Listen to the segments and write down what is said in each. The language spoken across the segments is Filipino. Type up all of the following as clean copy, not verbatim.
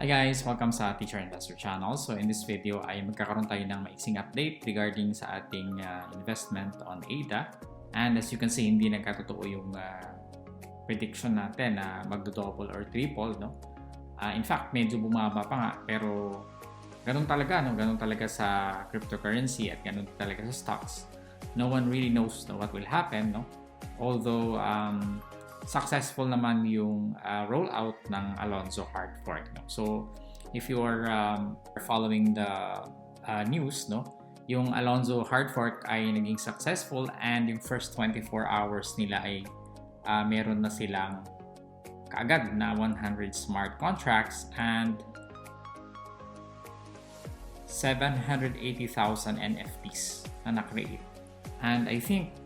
Hi guys! Welcome sa Teacher Investor Channel. So in this video ay magkakaroon tayo ng maiksing update regarding sa ating investment on ADA. And as you can see, hindi nagkatotoo yung prediction natin na magdo-double or triple, no? In fact, medyo bumaba pa nga, pero ganun talaga, no? Ganun talaga sa cryptocurrency at ganun talaga sa stocks. No one really knows what will happen, no? Although successful naman yung rollout ng Alonzo hard fork, no? So if you are following the news, no, yung Alonzo hard fork ay naging successful and yung first 24 hours nila ay meron na silang kaagad na 100 smart contracts and 780,000 NFTs na na-create. And I think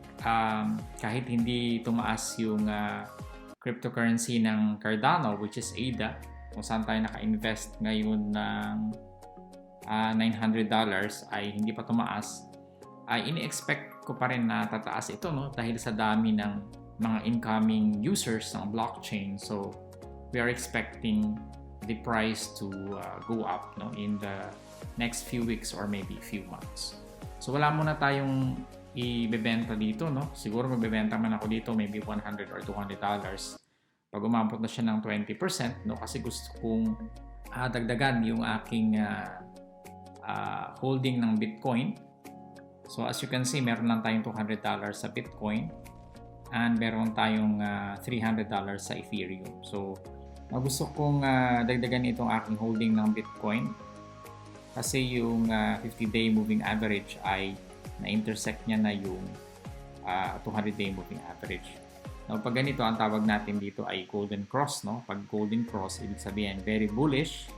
kahit hindi tumaas yung cryptocurrency ng Cardano, which is ADA, kung saan tayo naka-invest ngayon ng $900 ay hindi pa tumaas, ay ini-expect ko pa rin na tataas ito, no? Dahil sa dami ng mga incoming users ng blockchain. So we are expecting the price to go up, no, in the next few weeks or maybe few months. So wala muna tayong ibebenta dito, no? Siguro magbebenta man ako dito maybe $100 or $200 pag umabot na siya ng 20%, no? Kasi gusto kong dagdagan yung aking holding ng Bitcoin. So as you can see, meron lang tayong $200 sa Bitcoin and meron tayong $300 sa Ethereum. So gusto kong dagdagan itong aking holding ng Bitcoin kasi yung 50-day moving average ay na-intersect niya na yung 200-day moving average. Now, pag ganito, ang tawag natin dito ay golden cross, no? Pag golden cross, ibig sabihin very bullish,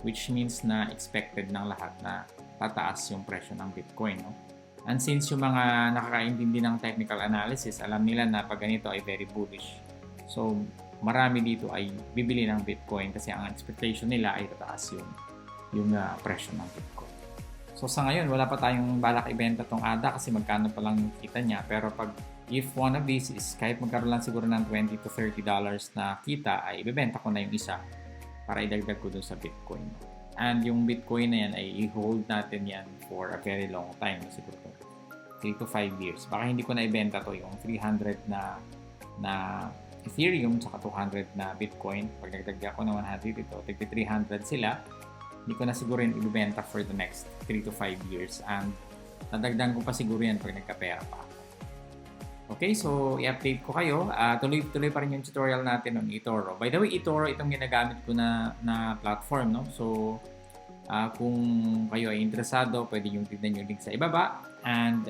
which means na expected ng lahat na tataas yung presyo ng Bitcoin, no? And since yung mga nakakaintindi ng technical analysis, alam nila na pag ganito ay very bullish. So, marami dito ay bibili ng Bitcoin kasi ang expectation nila ay tataas yung presyo ng Bitcoin. So sa ngayon, wala pa tayong balak ibenta tong ADA kasi magkano pa lang yung kita niya. Pero if one of these is kahit magkaroon lang siguro ng $20 to $30 na kita, ay ibebenta ko na yung isa para idagdag ko dun sa Bitcoin. And yung Bitcoin na yan ay i-hold natin yan for a very long time. Siguro 3 to 5 years. Baka hindi ko na ibenta to yung 300 na Ethereum tsaka 200 na Bitcoin. Pag nagdagdag ko ng 100 ito, 300 sila. Hindi ko na siguro yun ibibenta for the next 3 to 5 years and nadagdagan ko pa siguro yan pag nagkapera pa ako. Okay, so i-update ko kayo. Tuloy pa rin yung tutorial natin on eToro. By the way, eToro itong ginagamit ko na platform, no? So kung kayo ay interesado, pwede yung tignan yung link sa ibaba and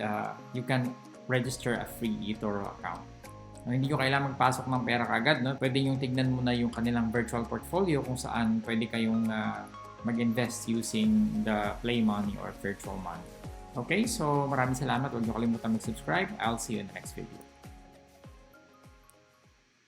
you can register a free eToro account. Hindi ko kailangan magpasok ng pera kagad, no? Pwede yung tignan muna yung kanilang virtual portfolio kung saan pwede kayong mag-invest using the Play Money or Virtual Money. Okay, so maraming salamat. Huwag niyo kalimutan mag-subscribe. I'll see you in the next video.